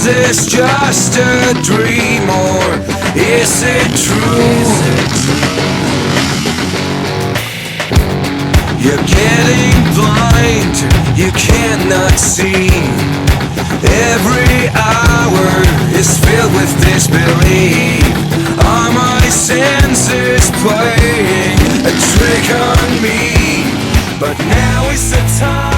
this just a dream, or is it true? You're getting blind, you cannot see. Every hour is filled with disbelief. Are my senses playing a trick on me? But now is the time